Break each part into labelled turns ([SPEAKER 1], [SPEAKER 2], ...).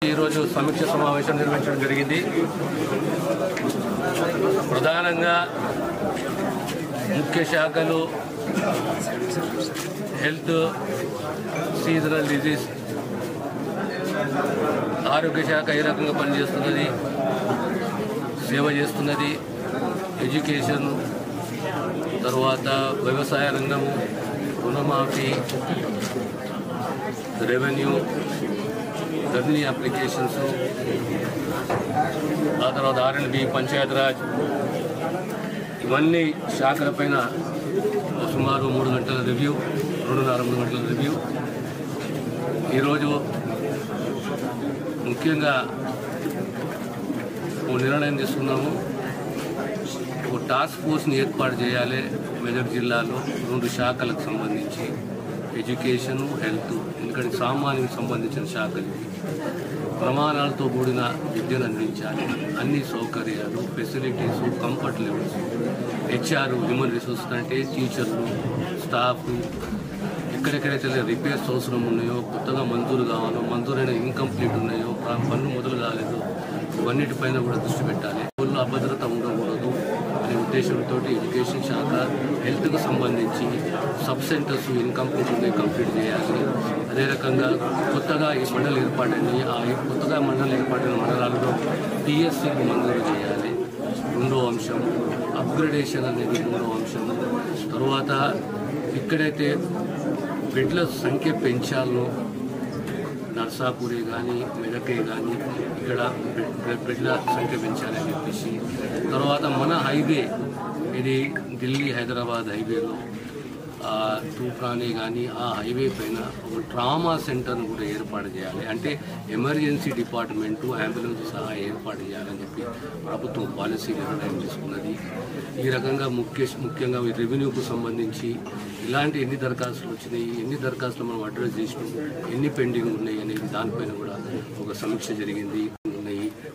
[SPEAKER 1] ఈరోజు సమీక్ష సమావేశం నిర్వహించడం జరిగింది. ప్రధానంగా ముఖ్య శాఖలు హెల్త్, సీజనల్ డిజీజ్, ఆరోగ్య శాఖ ఏ రకంగా పనిచేస్తున్నది, సేవ చేస్తున్నది, ఎడ్యుకేషన్, తర్వాత వ్యవసాయ రంగము, రుణమాఫీ, రెవెన్యూ, ధర్నీ అప్లికేషన్స్, ఆ తర్వాత R&B, పంచాయతీరాజ్, ఇవన్నీ శాఖలపైన సుమారు 3 గంటల రివ్యూ, 2.5-3 గంటల రివ్యూ. ఈరోజు ముఖ్యంగా ఓ నిర్ణయం తీసుకున్నాము. ఒక టాస్క్ ఫోర్స్ని ఏర్పాటు చేయాలి మెదక్ జిల్లాలో 2 శాఖలకు సంబంధించి, ఎడ్యుకేషన్, హెల్త్. ఎందుకంటే సామాన్యునికి సంబంధించిన శాఖలు ప్రమాణాలతో కూడిన విద్యను అందించాలి. అన్ని సౌకర్యాలు, facilities, comfort levels, HR, human resources అంటే టీచర్లు, స్టాఫ్, ఎక్కడెక్కడైతే రిపేర్స్ అవసరం ఉన్నాయో, కొత్తగా మంజూరు కావాలో, మంజూరైన ఇన్కంప్లీట్ ఉన్నాయో, పనులు మొదలు కాలేదో, ఇవన్నిటిపైన కూడా దృష్టి పెట్టాలి. ఊళ్ళో అభద్రత ఉండకూడదు అనే ఉద్దేశంతో ఎడ్యుకేషన్ శాఖ హెల్త్కు సంబంధించి సబ్ సెంటర్స్ ఇన్కంప్లీట్ ఉండే కంప్లీట్ చేయాలి. అదే రకంగా కొత్తగా ఈ మండలి ఏర్పాటైనవి, కొత్తగా మండలి ఏర్పాటైన మండలాలలో PSCకి మంజూరు చేయాలి. 2వ అంశం. అప్గ్రేడేషన్ అనేది 3వ అంశం. తర్వాత ఇక్కడైతే బెడ్ల సంఖ్య పెంచాలో, నర్సాపూరే కానీ మెదకే కానీ ఇక్కడ బెడ్ల సంఖ్య పెంచాలని చెప్పేసి, తర్వాత మన హైవే ఇది ఢిల్లీ హైదరాబాద్ హైవేలో తూప్రాని కానీ ఆ హైవే పైన ఒక ట్రామా సెంటర్ను కూడా ఏర్పాటు చేయాలి. అంటే ఎమర్జెన్సీ డిపార్ట్మెంటు, అంబులెన్స్ సహా ఏర్పాటు చేయాలని చెప్పి ప్రభుత్వం పాలసీ నిర్ణయం తీసుకున్నది. ఈ రకంగా ముఖ్యంగా రెవెన్యూకు సంబంధించి ఇలాంటి ఎన్ని దరఖాస్తులు వచ్చినాయి, ఎన్ని దరఖాస్తులు మనం అడ్రస్ చేసినాం, ఎన్ని పెండింగ్ ఉన్నాయి అనేది దానిపైన కూడా ఒక సమీక్ష జరిగింది.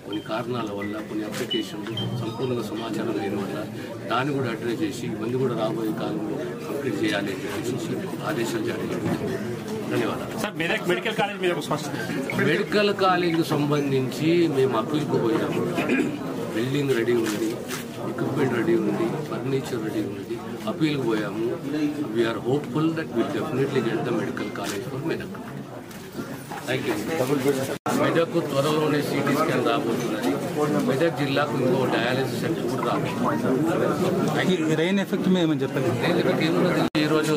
[SPEAKER 1] కొన్ని కారణాల వల్ల కొన్ని అప్లికేషన్లు సంపూర్ణంగా సమాచారం లేని వల్ల దాన్ని కూడా అడ్రస్ చేసి ఇవన్నీ కూడా రాబోయే కాలంలో కంప్లీట్ చేయాలి అని చెప్పి ఆదేశాలు జారీ చేయాలి. ధన్యవాదాలు సార్. మెడికల్ కాలేజీకి సంబంధించి మేము అప్పీల్కు పోయాము. బిల్డింగ్ రెడీ ఉంది, ఎక్విప్మెంట్ రెడీ ఉంది, ఫర్నిచర్ రెడీ ఉంది. అప్పీల్కి పోయాము. We're hopeful that will definitely get the medical college for Medak. Thank you. Medak త్వరలోనే CT స్కాన్ రాబోతున్నది. మెదక్ జిల్లాకు ఇంకో డయాలసిస్ సెంటర్ కూడా రాబోతుంది.
[SPEAKER 2] రెయిన్ ఎఫెక్ట్ మేము చెప్పండి.
[SPEAKER 1] ఈరోజు